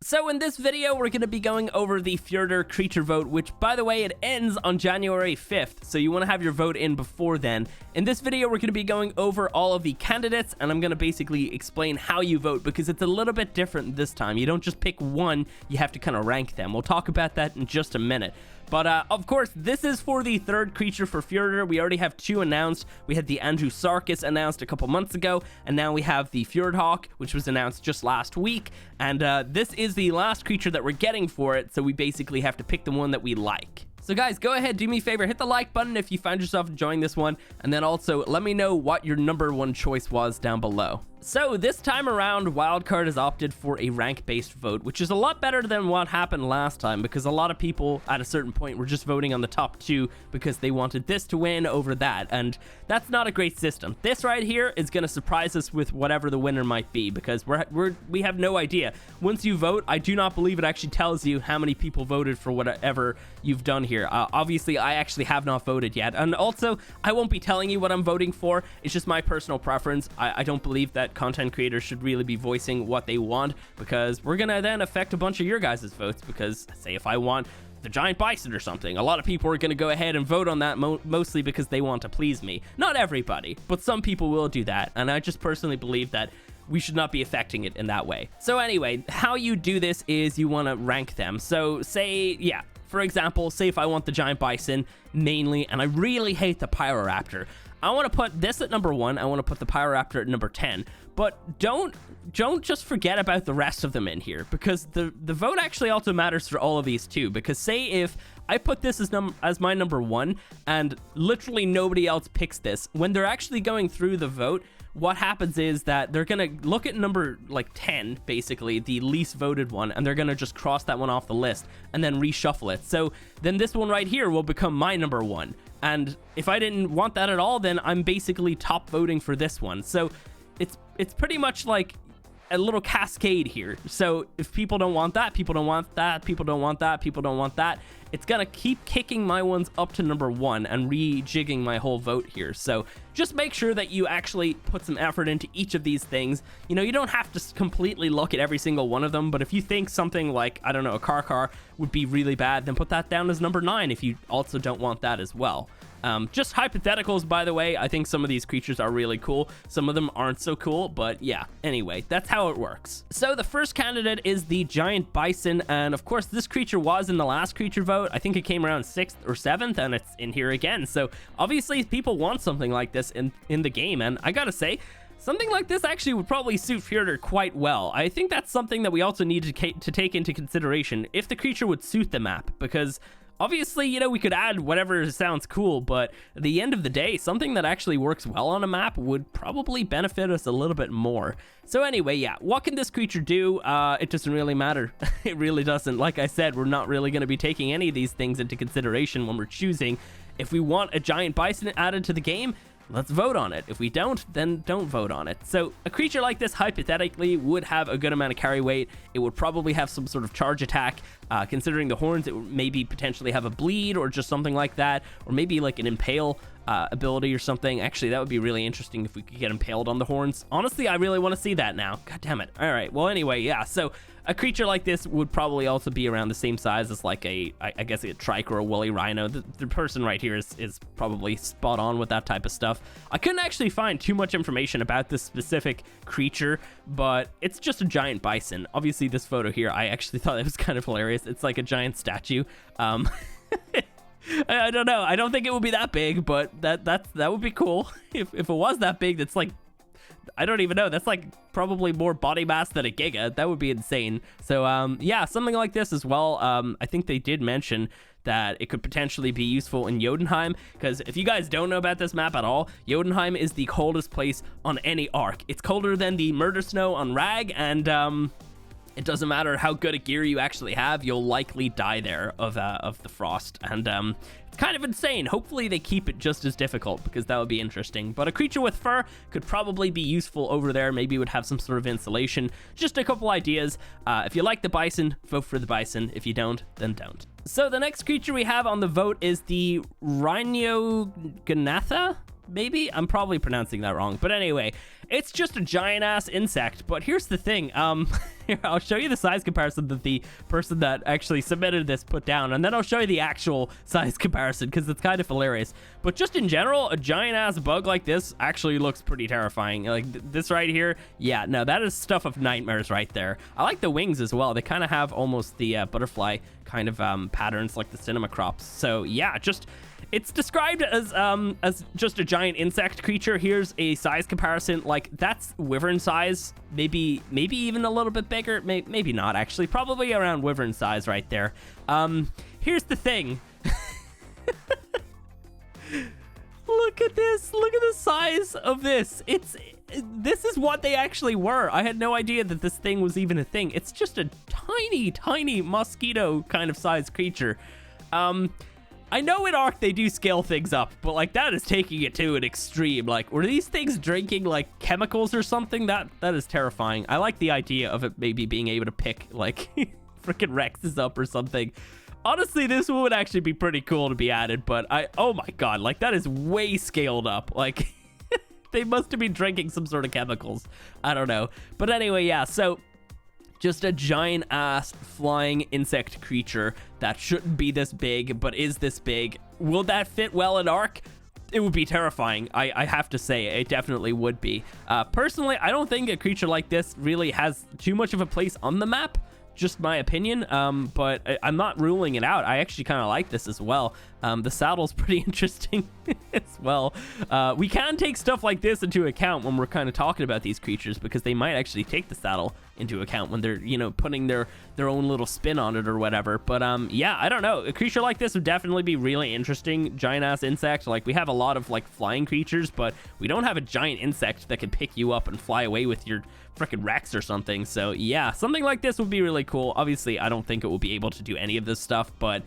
So in this video, we're going to be going over the Fjordur creature vote, which, by the way, it ends on January 5th, so you want to have your vote in before then. In this video, we're going to be going over all of the candidates, and I'm going to basically explain how you vote, because it's a little bit different this time. You don't just pick one, you have to kind of rank them. We'll talk about that in just a minute. But, of course, this is for the third creature for Fjordur. We already have two announced. We had the Sukis announced a couple months ago, and now we have the Fjordhawk, which was announced just last week. And this is the last creature that we're getting for it, so we basically have to pick the one that we like. So guys, go ahead, do me a favor, hit the like button if you find yourself enjoying this one, and then also let me know what your number one choice was down below. So this time around, Wildcard has opted for a rank-based vote, which is a lot better than what happened last time, because a lot of people at a certain point were just voting on the top two because they wanted this to win over that, and that's not a great system. This right here is going to surprise us with whatever the winner might be, because we have no idea. Once you vote, I do not believe it actually tells you how many people voted for whatever you've done here. Obviously, I actually have not voted yet, and also, I won't be telling you what I'm voting for. It's just my personal preference. I don't believe that content creators should really be voicing what they want, because we're gonna then affect a bunch of your guys' votes. Because say if I want the giant bison or something, a lot of people are gonna go ahead and vote on that mostly because they want to please me. Not everybody, but some people will do that, and I just personally believe that we should not be affecting it in that way. So anyway, how you do this is you want to rank them. So say, yeah, for example, say if I want the giant bison mainly, and I really hate the Pyroraptor, I want to put this at number 1. I want to put the Pyroraptor at number 10. But don't just forget about the rest of them in here, because the vote actually also matters for all of these too. Because say if I put this as my number 1 and literally nobody else picks this, when they're actually going through the vote, what happens is that they're gonna look at number like 10, basically the least voted one, and they're gonna just cross that one off the list and then reshuffle it. So then this one right here will become my number 1, and if I didn't want that at all, then I'm basically top voting for this one. So it's pretty much like a little cascade here. So if people don't want that, people don't want that, people don't want that, people don't want that, it's gonna keep kicking my ones up to number 1 and rejigging my whole vote here. So just make sure that you actually put some effort into each of these things. You know, you don't have to completely look at every single one of them, but if you think something like, I don't know, a Carcar would be really bad, then put that down as number 9 if you also don't want that as well. Just hypotheticals, by the way. I think some of these creatures are really cool. Some of them aren't so cool, but yeah. Anyway, that's how it works. So the first candidate is the giant bison, and of course, this creature was in the last creature vote. I think it came around 6th or 7th, and it's in here again. So obviously, people want something like this in the game, and I gotta say, something like this actually would probably suit Fjordur quite well. I think that's something that we also need to take into consideration if the creature would suit the map, because obviously, you know, we could add whatever sounds cool, but at the end of the day, something that actually works well on a map would probably benefit us a little bit more. So anyway, yeah, what can this creature do? It doesn't really matter. It really doesn't. Like I said, we're not really going to be taking any of these things into consideration when we're choosing. If we want a giant bison added to the game, let's vote on it. If we don't, then don't vote on it. So a creature like this hypothetically would have a good amount of carry weight. It would probably have some sort of charge attack. Considering the horns, it would maybe potentially have a bleed or just something like that, or maybe like an impale ability or something. Actually, that would be really interesting if we could get impaled on the horns. Honestly, I really want to see that now. God damn it. All right, well, anyway, yeah, so a creature like this would probably also be around the same size as like I guess a trike or a woolly rhino. The person right here is probably spot on with that type of stuff. I couldn't actually find too much information about this specific creature, but it's just a giant bison. Obviously, this photo here, I actually thought it was kind of hilarious. It's like a giant statue. I don't know. I don't think it would be that big, but that would be cool. If it was that big, that's like, I don't even know. That's like probably more body mass than a Giga. That would be insane. So yeah, something like this as well. I think they did mention that it could potentially be useful in Jotunheim, because if you guys don't know about this map at all, Jotunheim is the coldest place on any ARK. It's colder than the murder snow on Rag, and it doesn't matter how good a gear you actually have, you'll likely die there of the frost. And it's kind of insane. Hopefully they keep it just as difficult, because that would be interesting. But a creature with fur could probably be useful over there. Maybe it would have some sort of insulation. Just a couple ideas. If you like the bison, vote for the bison. If you don't, then don't. So the next creature we have on the vote is the Rhinoganatha. Maybe I'm probably pronouncing that wrong, but anyway, It's just a giant ass insect, but here's the thing. Here, I'll show you the size comparison that the person that actually submitted this put down, and then I'll show you the actual size comparison because it's kind of hilarious. But just in general, a giant ass bug like this actually looks pretty terrifying. Like this right here, yeah, no, that is stuff of nightmares right there. I like the wings as well. They kind of have almost the butterfly kind of patterns like the cinema crops. So yeah, just it's described as just a giant insect creature. Here's a size comparison. Like that's wyvern size, maybe even a little bit bigger, maybe not actually, probably around wyvern size right there. Here's the thing. Look at this. Look at the size of this. This is what they actually were. I had no idea that this thing was even a thing. It's just a tiny mosquito kind of size creature. I know in ARK they do scale things up, but like that is taking it to an extreme. Like, were these things drinking like chemicals or something? That is terrifying. I like the idea of it maybe being able to pick like freaking Rexes up or something. Honestly, this would actually be pretty cool to be added, but oh my god, like that is way scaled up. Like they must have been drinking some sort of chemicals. I don't know. But anyway, yeah, so just a giant ass flying insect creature that shouldn't be this big, but is this big. Will that fit well in ARK? It would be terrifying. I have to say, it definitely would be. Personally, I don't think a creature like this really has too much of a place on the map. Just my opinion, but I'm not ruling it out. I actually kind of like this as well. The saddle's pretty interesting as well. We can take stuff like this into account when we're kind of talking about these creatures, because they might actually take the saddle into account when they're, you know, putting their own little spin on it or whatever. But yeah, I don't know. A creature like this would definitely be really interesting. Giant ass insect. Like, we have a lot of like flying creatures, but we don't have a giant insect that can pick you up and fly away with your freaking Rex or something. So yeah, something like this would be really cool. Obviously, I don't think it will be able to do any of this stuff, but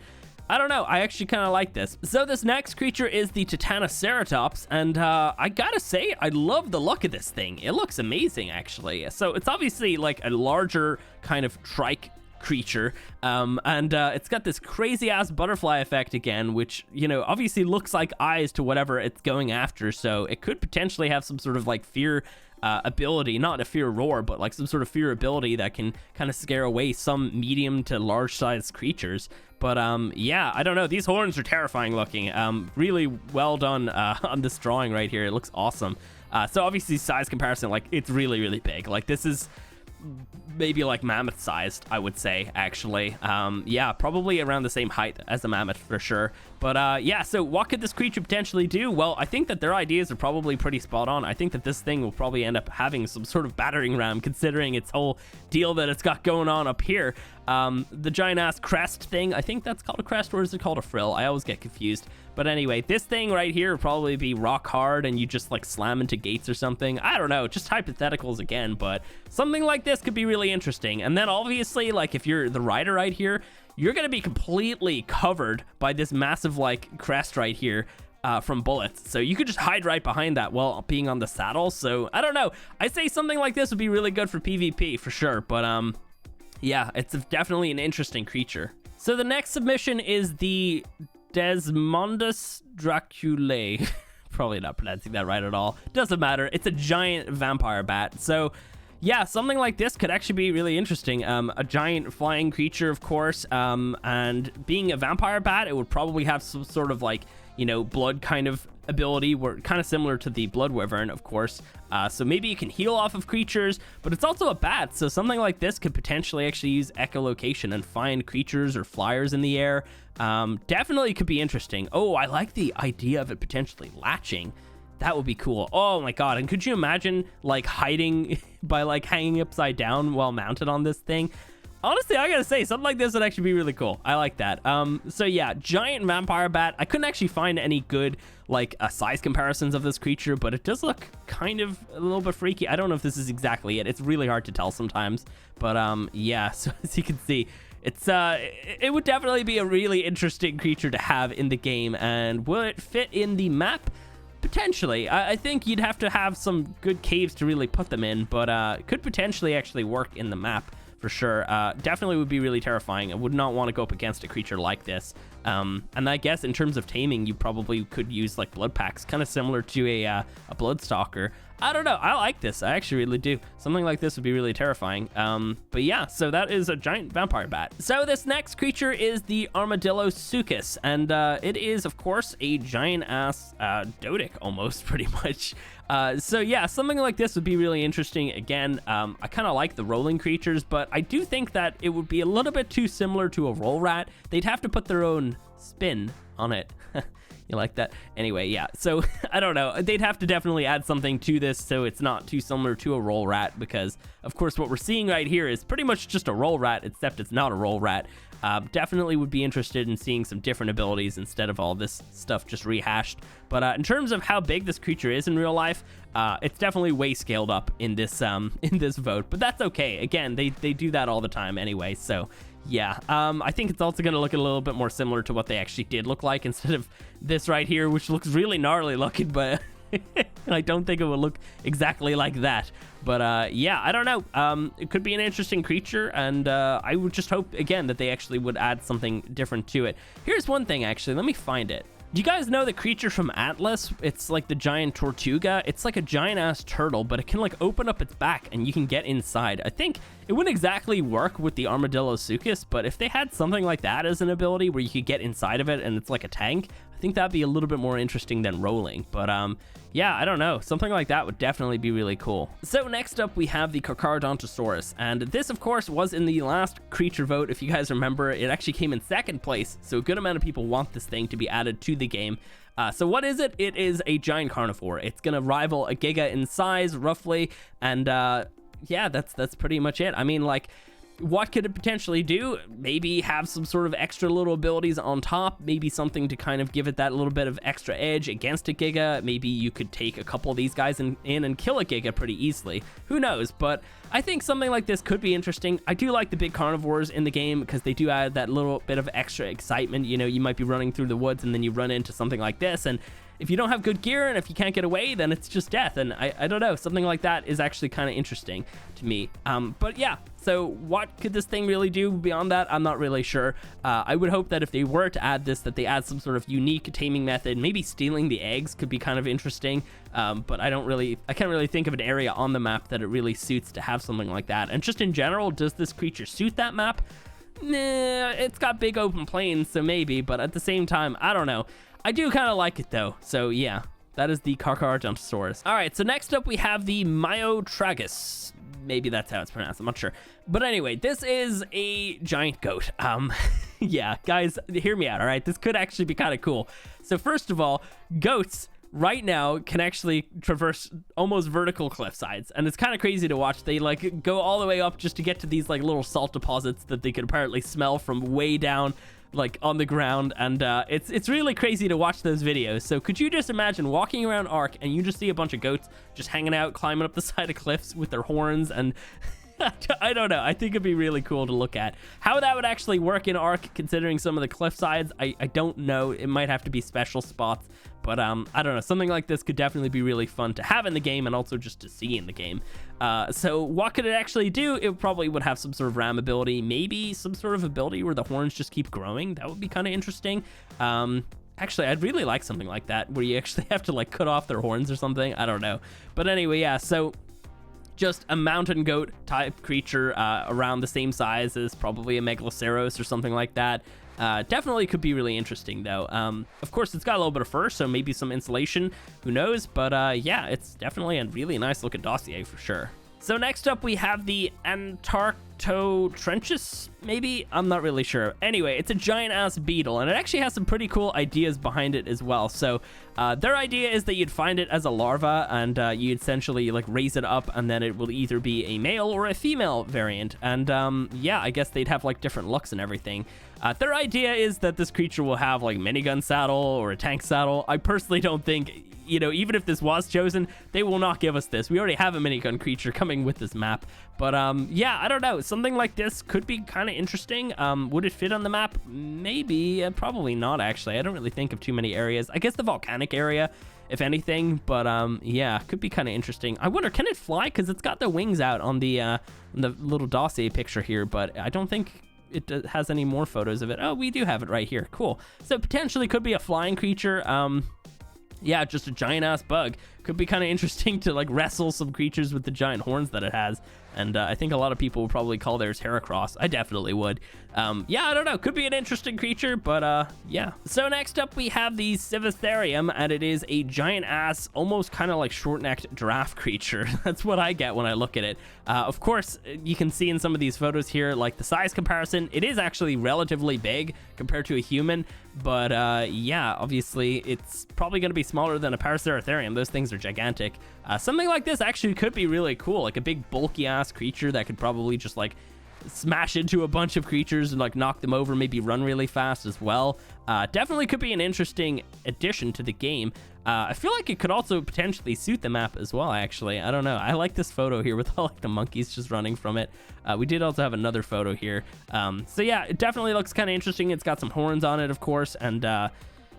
I don't know. I actually kind of like this. So this next creature is the Titanoceratops, and I gotta say, I love the look of this thing. It looks amazing, actually. So it's obviously like a larger kind of trike creature, and it's got this crazy ass butterfly effect again, which, you know, obviously looks like eyes to whatever it's going after. So it could potentially have some sort of like fear ability, not a fear roar, but like some sort of fear ability that can kind of scare away some medium to large sized creatures. But yeah, I don't know, these horns are terrifying looking. Really well done on this drawing right here. It looks awesome. So obviously size comparison, like it's really big. Like this is maybe like mammoth sized, I would say, actually. Yeah, probably around the same height as a mammoth for sure. But yeah, so what could this creature potentially do? Well, I think that their ideas are probably pretty spot on. I think that this thing will probably end up having some sort of battering ram, considering its whole deal that it's got going on up here. The giant ass crest thing, I think that's called a crest, or is it called a frill? I always get confused. But anyway, this thing right here would probably be rock hard and you just like slam into gates or something. I don't know, just hypotheticals again, but something like this could be really interesting. And then obviously, like if you're the rider right here, you're going to be completely covered by this massive like crest right here from bullets. So you could just hide right behind that while being on the saddle. So I don't know. I say something like this would be really good for PvP for sure. But yeah, it's definitely an interesting creature. So the next submission is the Desmondus Draculae. Probably not pronouncing that right at all. Doesn't matter. It's a giant vampire bat. So yeah, something like this could actually be really interesting. A giant flying creature, of course, and being a vampire bat, it would probably have some sort of like, you know, blood kind of ability, where kind of similar to the blood wyvern, of course. So maybe you can heal off of creatures, but it's also a bat, so something like this could potentially actually use echolocation and find creatures or flyers in the air. Definitely could be interesting. Oh, I like the idea of it potentially latching. That would be cool. Oh my god, and could you imagine like hiding by like hanging upside down while mounted on this thing? Honestly, I gotta say, something like this would actually be really cool. I like that. So yeah, giant vampire bat. I couldn't actually find any good like size comparisons of this creature, but it does look kind of a little bit freaky. I don't know if this is exactly it. It's really hard to tell sometimes, but yeah, so as you can see, it's it would definitely be a really interesting creature to have in the game. And will it fit in the map? Potentially. I think you'd have to have some good caves to really put them in, but could potentially actually work in the map for sure. Definitely would be really terrifying. I would not want to go up against a creature like this. And I guess in terms of taming, you probably could use like blood packs, kind of similar to a Bloodstalker. I don't know. I like this. I actually really do. Something like this would be really terrifying. But yeah, so that is a giant vampire bat. So this next creature is the Armadillo Sukis, and it is, of course, a giant-ass Dodic, almost, pretty much. So yeah, something like this would be really interesting. Again, I kind of like the rolling creatures, but I do think that it would be a little bit too similar to a roll rat. They'd have to put their own spin on it. You like that? Anyway, yeah, so I don't know. They'd have to definitely add something to this so it's not too similar to a roll rat, because of course what we're seeing right here is pretty much just a roll rat, except it's not a roll rat. Definitely would be interested in seeing some different abilities instead of all this stuff just rehashed. But in terms of how big this creature is in real life, it's definitely way scaled up in this vote, but that's okay. Again, they do that all the time anyway, so yeah. I think it's also going to look a little bit more similar to what they actually did look like instead of this right here, which looks really gnarly looking, but I don't think it will look exactly like that. But yeah, I don't know. It could be an interesting creature, and I would just hope, again, that they actually would add something different to it. Here's one thing, actually. Let me find it. Do you guys know the creature from Atlas? It's like the giant Tortuga. It's like a giant-ass turtle, but it can like open up its back and you can get inside. I think it wouldn't exactly work with the Armadillo Sukis, but if they had something like that as an ability where you could get inside of it and it's like a tank, I think that'd be a little bit more interesting than rolling. But yeah, I don't know. Something like that would definitely be really cool. So next up, we have the Carcardontosaurus. And this, of course, was in the last creature vote. If you guys remember, it actually came in second place. So a good amount of people want this thing to be added to the game. So what is it? It is a giant carnivore. It's going to rival a Giga in size, roughly. And yeah, that's pretty much it. I mean, like, what could it potentially do? Maybe have some sort of extra little abilities on top, maybe something to kind of give it that little bit of extra edge against a Giga. Maybe you could take a couple of these guys in and kill a Giga pretty easily. Who knows? But I think something like this could be interesting. I do like the big carnivores in the game because they do add that little bit of extra excitement. You know, you might be running through the woods and then you run into something like this, and if you don't have good gear and if you can't get away, then it's just death. And I don't know, something like that is actually kind of interesting to me. But yeah, so what could this thing really do beyond that? I'm not really sure. I would hope that if they were to add this, that they add some sort of unique taming method. Maybe stealing the eggs could be kind of interesting. But I can't really think of an area on the map that it really suits to have something like that. And just in general, does this creature suit that map? Nah, it's got big open plains, so maybe, but at the same time, I don't know. I do kind of like it though, so yeah, that is the Carcardontosaurus. All right, so next up we have the Myotragus. Maybe that's how it's pronounced, I'm not sure. But anyway, this is a giant goat. Yeah, guys, hear me out, all right? This could actually be kind of cool. So first of all, goats right now can actually traverse almost vertical cliff sides, and it's kind of crazy to watch. They like go all the way up just to get to these like little salt deposits that they could apparently smell from way down like on the ground, and it's really crazy to watch those videos. So could you just imagine walking around ARK and you just see a bunch of goats just hanging out, climbing up the side of cliffs with their horns, and I don't know. I think it'd be really cool to look at. How that would actually work in ARK, considering some of the cliff sides, I don't know. It might have to be special spots, but I don't know. Something like this could definitely be really fun to have in the game and also just to see in the game. So what could it actually do? It probably would have some sort of ram ability, maybe some sort of ability where the horns just keep growing. That would be kind of interesting. Actually, I'd really like something like that where you actually have to like cut off their horns or something. I don't know. But anyway, yeah, so just a mountain goat type creature around the same size as probably a Megaloceros or something like that. Definitely could be really interesting though. Of course, it's got a little bit of fur, so maybe some insulation, who knows? But yeah, it's definitely a really nice looking dossier for sure. So next up we have the Antarcto Trenches, maybe? I'm not really sure. Anyway, it's a giant ass beetle, and it actually has some pretty cool ideas behind it as well. So their idea is that you'd find it as a larva, and you essentially like raise it up, and then it will either be a male or a female variant. And yeah, I guess they'd have like different looks and everything. Their idea is that this creature will have like minigun saddle or a tank saddle. I personally don't think, you know, even if this was chosen, they will not give us this. We already have a minigun creature coming with this map. But yeah, I don't know. Something like this could be kind of interesting. Would it fit on the map? Maybe. Probably not, actually. I don't really think of too many areas. I guess the volcanic area, if anything. But yeah, could be kind of interesting. I wonder, can it fly? Because it's got the wings out on the little dossier picture here, but I don't think it has any more photos of it. Oh, we do have it right here. Cool. So potentially could be a flying creature. Yeah, just a giant ass bug. Could be kind of interesting to like wrestle some creatures with the giant horns that it has. And I think a lot of people would probably call theirs Heracross. I definitely would. Yeah, I don't know. Could be an interesting creature, but yeah. So next up we have the Civ Etherium, and it is a giant ass, almost kind of like short-necked giraffe creature. That's what I get when I look at it. Of course, you can see in some of these photos here, like the size comparison, it is actually relatively big compared to a human. But yeah, obviously it's probably going to be smaller than a Paraceratherium. Those things are gigantic. Something like this actually could be really cool, like a big bulky ass creature that could probably just like smash into a bunch of creatures and like knock them over, maybe run really fast as well. Definitely could be an interesting addition to the game. I feel like it could also potentially suit the map as well, actually. I don't know. I like this photo here with all like the monkeys just running from it. We did also have another photo here. So yeah, it definitely looks kind of interesting. It's got some horns on it, of course, and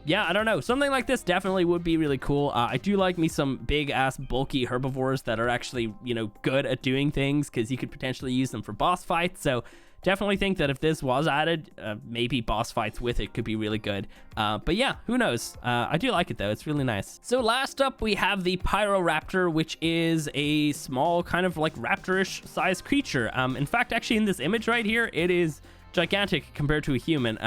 yeah, I don't know. Something like this definitely would be really cool. I do like me some big ass bulky herbivores that are actually, you know, good at doing things, because you could potentially use them for boss fights. So definitely think that if this was added, maybe boss fights with it could be really good. But yeah, who knows? I do like it though. It's really nice. So last up, we have the Pyroraptor, which is a small kind of like raptorish sized creature. In fact, actually in this image right here, it is gigantic compared to a human.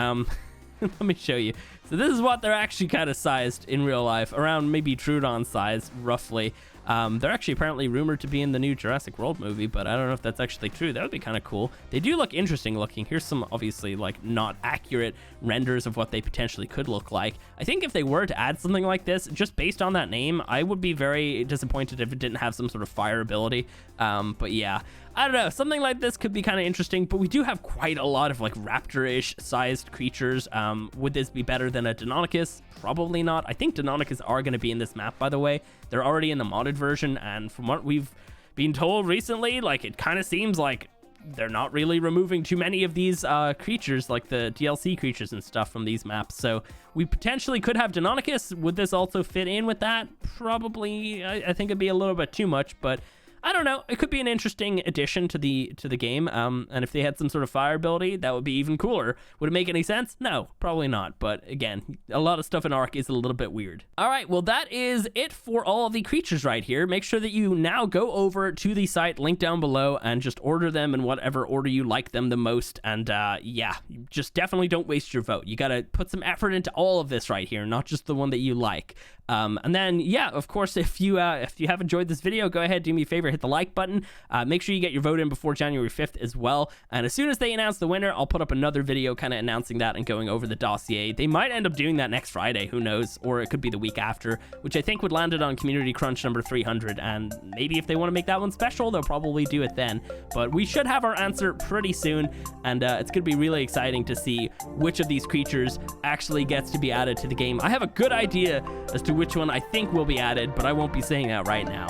Let me show you. So this is what they're actually kind of sized in real life, around maybe Troodon size, roughly. They're actually apparently rumored to be in the new Jurassic World movie, but I don't know if that's actually true. That would be kind of cool. They do look interesting looking. Here's some obviously like not accurate renders of what they potentially could look like. I think if they were to add something like this, just based on that name, I would be very disappointed if it didn't have some sort of fire ability. But yeah, I don't know. Something like this could be kind of interesting, but we do have quite a lot of like raptor-ish sized creatures. Would this be better than a Deinonychus? Probably not. I think Deinonychus are going to be in this map, by the way. They're already in the modded version, and from what we've been told recently, like it kind of seems like they're not really removing too many of these creatures, like the DLC creatures and stuff from these maps. So we potentially could have Deinonychus. Would this also fit in with that? Probably. I think it'd be a little bit too much, but I don't know. It could be an interesting addition to the game. And if they had some sort of fire ability, that would be even cooler. Would it make any sense? No, probably not. But again, a lot of stuff in ARK is a little bit weird. All right, well, that is it for all of the creatures right here. Make sure that you now go over to the site, link down below, and just order them in whatever order you like them the most. And yeah, just definitely don't waste your vote. You got to put some effort into all of this right here, not just the one that you like. And then, yeah, of course, if you have enjoyed this video, go ahead, do me a favor, hit the like button. Make sure you get your vote in before January 5th as well. And as soon as they announce the winner, I'll put up another video kind of announcing that and going over the dossier. They might end up doing that next Friday, who knows? Or it could be the week after, which I think would land it on Community Crunch number 300. And maybe if they want to make that one special, they'll probably do it then. But we should have our answer pretty soon. And it's going to be really exciting to see which of these creatures actually gets to be added to the game. I have a good idea as to which one I think will be added, but I won't be saying that right now.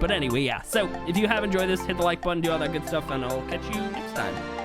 But anyway, yeah. So if you have enjoyed this, hit the like button, do all that good stuff, and I'll catch you next time.